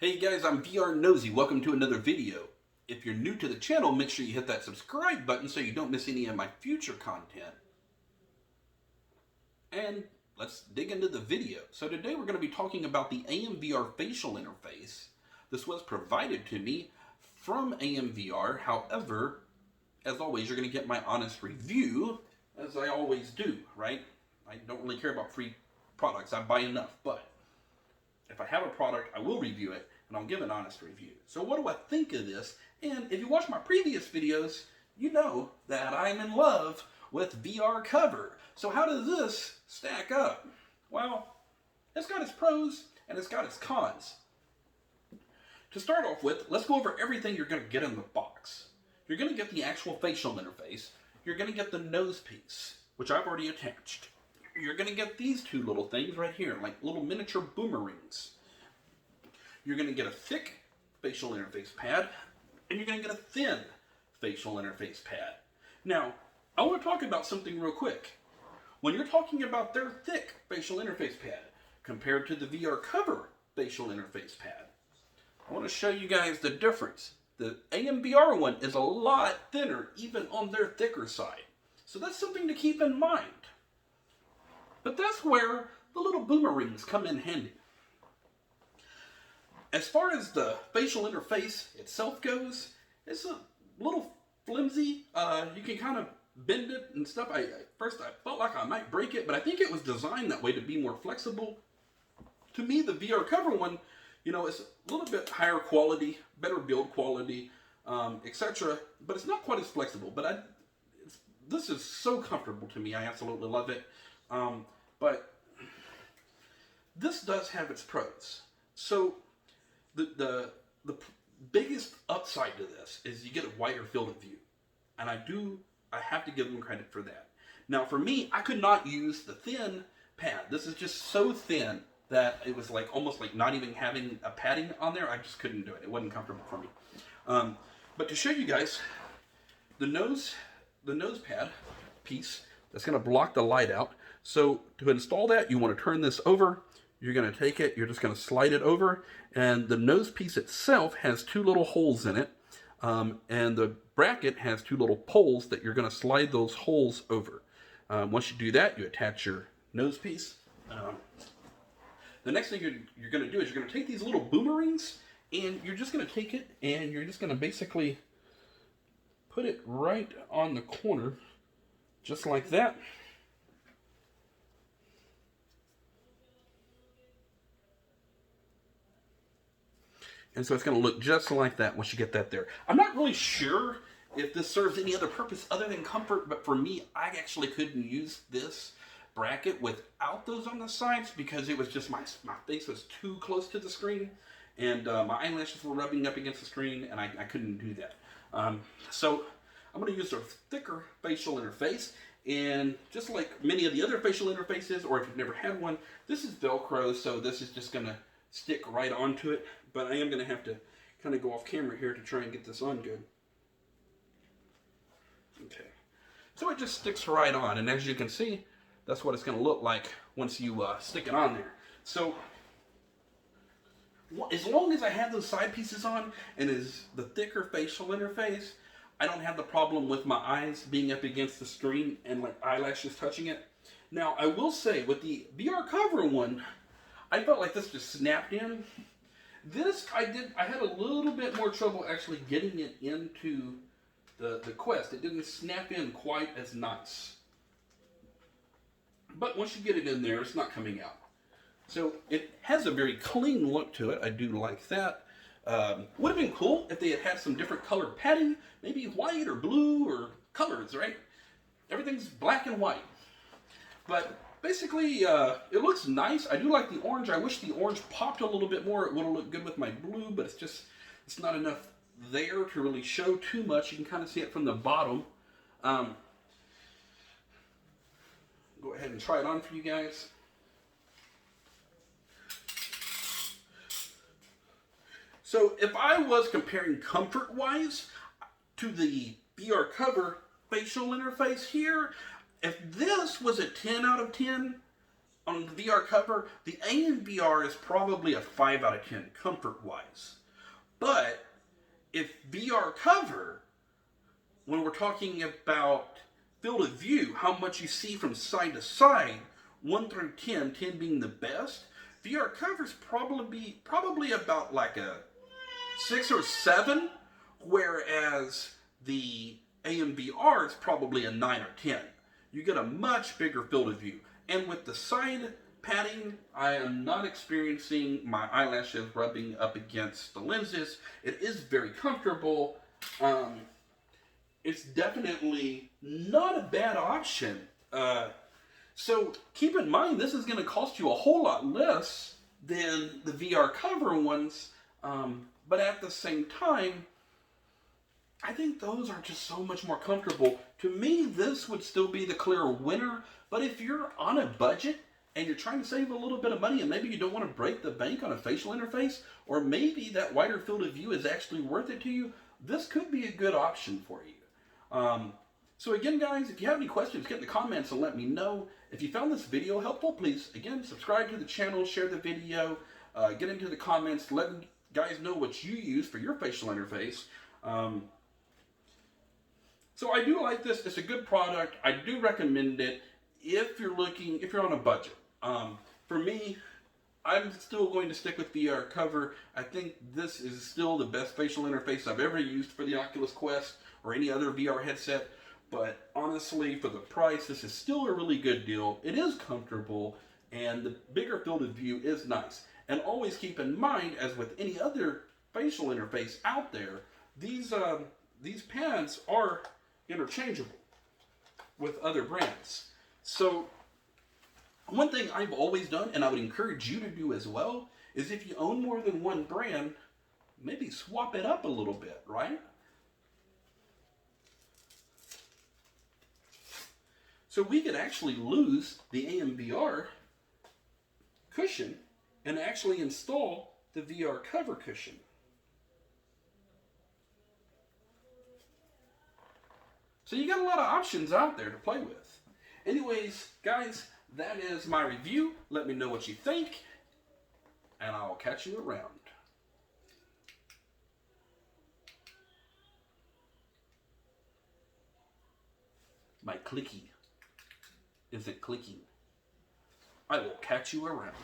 Hey guys, I'm VR Nosy. Welcome to another video. If you're new to the channel, make sure you hit that subscribe button so you don't miss any of my future content. And let's dig into the video. So today we're going to be talking about the AMVR facial interface. This was provided to me from AMVR. However, as always, you're going to get my honest review, as I always do, right? I don't really care about free products. I buy enough, but if I have a product, I will review it, and I'll give an honest review. So what do I think of this? And if you watch my previous videos, you know that I'm in love with VR cover. So how does this stack up? Well, it's got its pros, and it's got its cons. To start off with, let's go over everything you're going to get in the box. You're going to get the actual facial interface. You're going to get the nose piece, which I've already attached. You're going to get these two little things right here, like little miniature boomerangs. You're going to get a thick facial interface pad, and you're going to get a thin facial interface pad. Now, I want to talk about something real quick. When you're talking about their thick facial interface pad compared to the VR cover facial interface pad, I want to show you guys the difference. The AMVR one is a lot thinner, even on their thicker side. So that's something to keep in mind. But that's where the little boomerangs come in handy. As far as the facial interface itself goes, it's a little flimsy. You can kind of bend it and stuff. First I felt like I might break it, but I think it was designed that way to be more flexible. To me, the VR cover one, it's a little bit higher quality, better build quality, etc. But it's not quite as flexible. But this is so comfortable to me. I absolutely love it. But this does have its pros. So the biggest upside to this is you get a wider field of view. And I have to give them credit for that. Now for me, I could not use the thin pad. This is just so thin that it was like almost like not even having a padding on there. I just couldn't do it. It wasn't comfortable for me. But to show you guys, the nose pad piece that's going to block the light out. So to install that, you want to turn this over. You're going to take it, you're just going to slide it over, and the nose piece itself has two little holes in it, and the bracket has two little poles that you're going to slide those holes over. Once you do that, you attach your nose piece. The next thing you're going to do is you're going to take these little boomerangs, and you're just going to take it, and you're just going to basically put it right on the corner, just like that. And so it's going to look just like that once you get that there. I'm not really sure if this serves any other purpose other than comfort, but for me, I actually couldn't use this bracket without those on the sides because it was just my face was too close to the screen, and my eyelashes were rubbing up against the screen, and I couldn't do that. So I'm going to use a thicker facial interface, and just like many of the other facial interfaces, or if you've never had one, this is Velcro, so this is just going to stick right onto it, but I am going to have to kind of go off camera here to try and get this on good. Okay, so it just sticks right on, and as you can see, that's what it's going to look like once you stick it on there. So as long as I have those side pieces on and is the thicker facial interface, I don't have the problem with my eyes being up against the screen and like eyelashes touching it. Now I will say with the VR cover one, I felt like this just snapped in. This, I had a little bit more trouble actually getting it into the Quest. It didn't snap in quite as nice. But once you get it in there, it's not coming out. So it has a very clean look to it. I do like that. Would have been cool if they had had some different color padding, maybe white or blue or colors, right? Everything's black and white. But basically, it looks nice. I do like the orange. I wish the orange popped a little bit more. It would have looked good with my blue, but it's not enough there to really show too much. You can kind of see it from the bottom. Go ahead and try it on for you guys. So if I was comparing comfort-wise to the VR cover facial interface here, if this was a 10 out of 10, on the VR cover, the AMVR is probably a 5 out of 10 comfort-wise. But if VR cover, when we're talking about field of view, how much you see from side to side, 1 through 10, 10 being the best, VR cover's probably about like a 6 or 7, whereas the AMVR is probably a 9 or 10. You get a much bigger field of view. And with the side padding, I am not experiencing my eyelashes rubbing up against the lenses. It is very comfortable. It's definitely not a bad option. So keep in mind, this is going to cost you a whole lot less than the VR cover ones. But at the same time, I think those are just so much more comfortable. To me, this would still be the clear winner. But if you're on a budget and you're trying to save a little bit of money and maybe you don't want to break the bank on a facial interface, or maybe that wider field of view is actually worth it to you, this could be a good option for you. So again, guys, if you have any questions, get in the comments and let me know. If you found this video helpful, please, again, subscribe to the channel, share the video, get into the comments, let guys know what you use for your facial interface. So I do like this. It's a good product. I do recommend it if you're on a budget. For me, I'm still going to stick with VR cover. I think this is still the best facial interface I've ever used for the Oculus Quest or any other VR headset. But honestly, for the price, this is still a really good deal. It is comfortable, and the bigger field of view is nice. And always keep in mind, as with any other facial interface out there, these pads are interchangeable with other brands. So one thing I've always done, and I would encourage you to do as well, is if you own more than one brand, maybe swap it up a little bit, right? So we could actually lose the AMVR cushion and actually install the VR cover cushion. So you got a lot of options out there to play with. Anyways, guys, that is my review. Let me know what you think, and I'll catch you around. My clicky isn't clicking. I will catch you around.